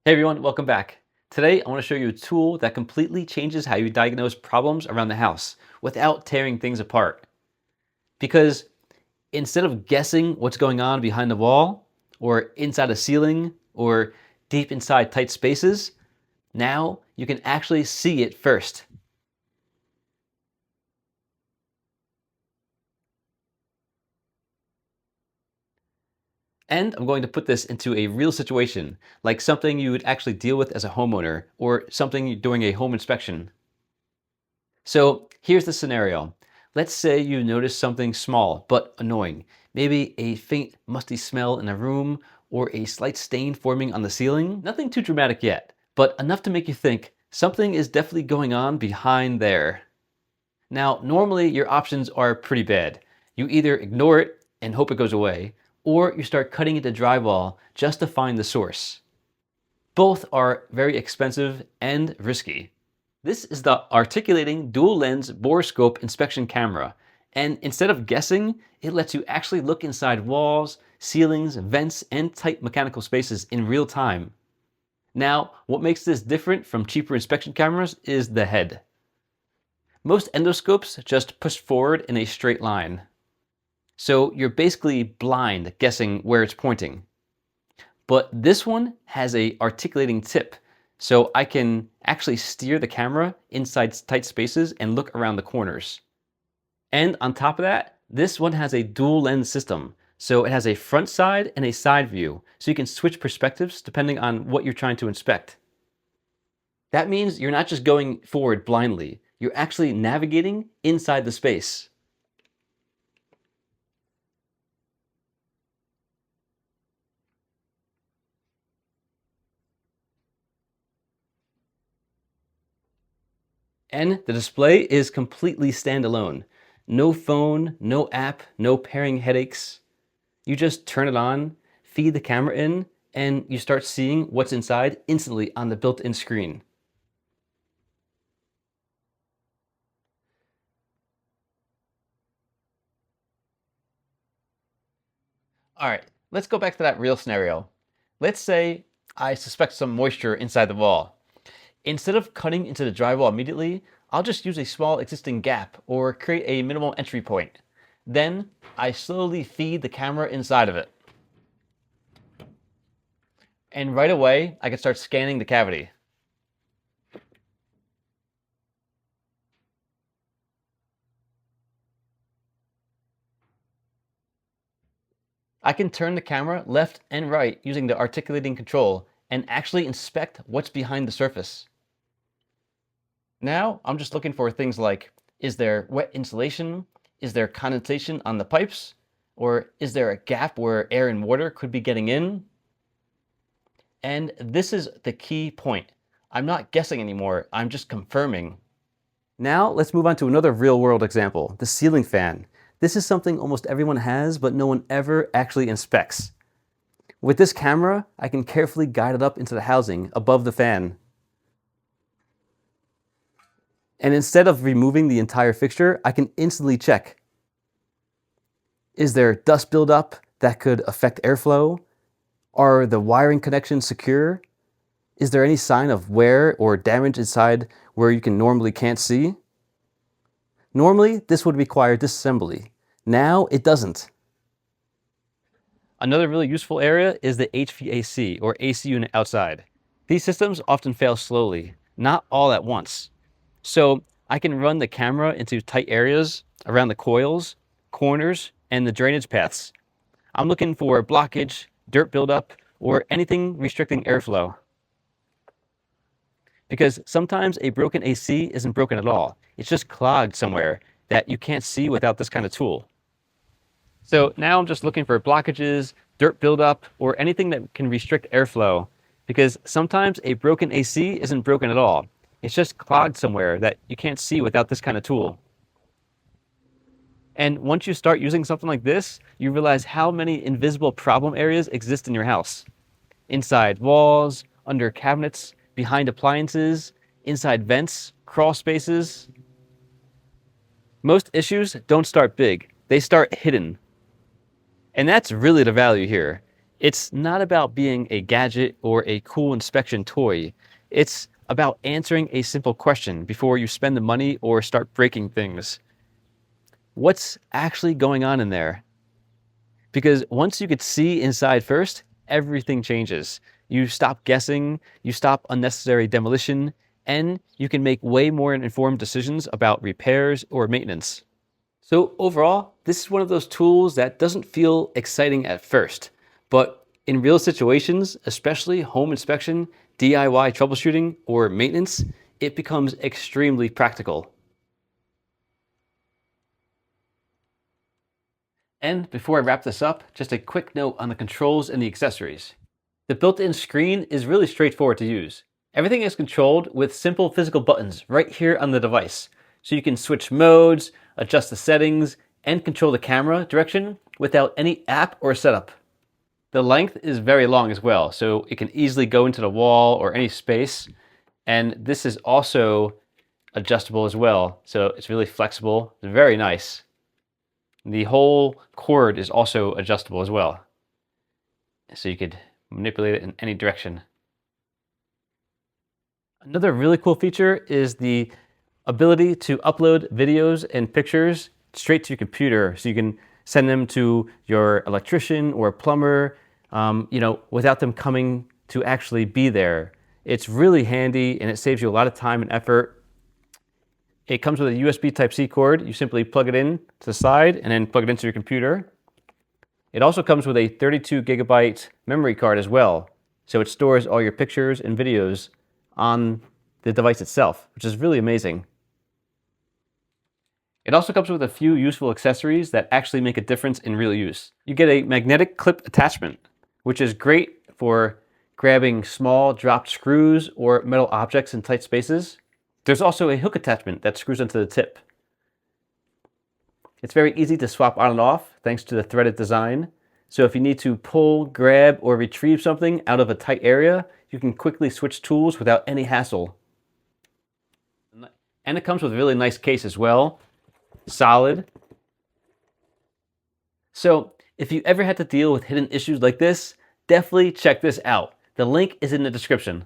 Hey everyone, welcome back. Today I want to show you a tool that completely changes how you diagnose problems around the house without tearing things apart. Because instead of guessing what's going on behind the wall, or inside a ceiling, or deep inside tight spaces, now you can actually see it first. And I'm going to put this into a real situation, like something you would actually deal with as a homeowner, or something during a home inspection. So here's the scenario. Let's say you notice something small but annoying. Maybe a faint musty smell in a room or a slight stain forming on the ceiling. Nothing too dramatic yet, but enough to make you think something is definitely going on behind there. Now, normally your options are pretty bad. You either ignore it and hope it goes away, or you start cutting into drywall just to find the source. Both are very expensive and risky. This is the articulating dual lens Borescope inspection camera. And instead of guessing, it lets you actually look inside walls, ceilings, vents, and tight mechanical spaces in real time. Now, what makes this different from cheaper inspection cameras is the head. Most endoscopes just push forward in a straight line. So you're basically blind guessing where it's pointing. But this one has a articulating tip, so I can actually steer the camera inside tight spaces and look around the corners. And on top of that, this one has a dual lens system, so it has a front side and a side view, so you can switch perspectives depending on what you're trying to inspect. That means you're not just going forward blindly, you're actually navigating inside the space. And the display is completely standalone. No phone, no app, no pairing headaches. You just turn it on, feed the camera in, and you start seeing what's inside instantly on the built-in screen. All right, let's go back to that real scenario. Let's say I suspect some moisture inside the wall. Instead of cutting into the drywall immediately, I'll just use a small existing gap or create a minimal entry point. Then I slowly feed the camera inside of it. And right away, I can start scanning the cavity. I can turn the camera left and right using the articulating control and actually inspect what's behind the surface. Now, I'm just looking for things like, is there wet insulation? Is there condensation on the pipes? Or is there a gap where air and water could be getting in? And this is the key point. I'm not guessing anymore, I'm just confirming. Now, let's move on to another real world example, the ceiling fan. This is something almost everyone has, but no one ever actually inspects. With this camera, I can carefully guide it up into the housing above the fan. And instead of removing the entire fixture, I can instantly check. Is there dust buildup that could affect airflow? Are the wiring connections secure? Is there any sign of wear or damage inside where you normally can't see? Normally, this would require disassembly. Now, it doesn't. Another really useful area is the HVAC, or AC unit outside. These systems often fail slowly, not all at once. So I can run the camera into tight areas around the coils, corners, and the drainage paths. I'm looking for blockage, dirt buildup, or anything restricting airflow. Because sometimes a broken AC isn't broken at all. It's just clogged somewhere that you can't see without this kind of tool. So now I'm just looking for blockages, dirt buildup, or anything that can restrict airflow. Because sometimes a broken AC isn't broken at all. It's just clogged somewhere that you can't see without this kind of tool. And once you start using something like this, you realize how many invisible problem areas exist in your house. Inside walls, under cabinets, behind appliances, inside vents, crawl spaces. Most issues don't start big, they start hidden. And that's really the value here. It's not about being a gadget or a cool inspection toy. It's about answering a simple question before you spend the money or start breaking things. What's actually going on in there? Because once you could see inside first, everything changes. You stop guessing, you stop unnecessary demolition, and you can make way more informed decisions about repairs or maintenance. So overall, this is one of those tools that doesn't feel exciting at first, but in real situations, especially home inspection, DIY troubleshooting, or maintenance, it becomes extremely practical. And before I wrap this up, just a quick note on the controls and the accessories. The built-in screen is really straightforward to use. Everything is controlled with simple physical buttons right here on the device. So you can switch modes, adjust the settings, and control the camera direction without any app or setup. The length is very long as well, so it can easily go into the wall or any space. And this is also adjustable as well, so it's really flexible. It's very nice. The whole cord is also adjustable as well, so you could manipulate it in any direction. Another really cool feature is the ability to upload videos and pictures straight to your computer, so you can send them to your electrician or plumber, without them coming to actually be there. It's really handy and it saves you a lot of time and effort. It comes with a USB Type-C cord. You simply plug it in to the side and then plug it into your computer. It also comes with a 32 gigabyte memory card as well. So it stores all your pictures and videos on the device itself, which is really amazing. It also comes with a few useful accessories that actually make a difference in real use. You get a magnetic clip attachment, which is great for grabbing small dropped screws or metal objects in tight spaces. There's also a hook attachment that screws onto the tip. It's very easy to swap on and off thanks to the threaded design. So if you need to pull, grab, or retrieve something out of a tight area, you can quickly switch tools without any hassle. And it comes with a really nice case as well. Solid. So if you ever had to deal with hidden issues like this, definitely check this out. The link is in the description.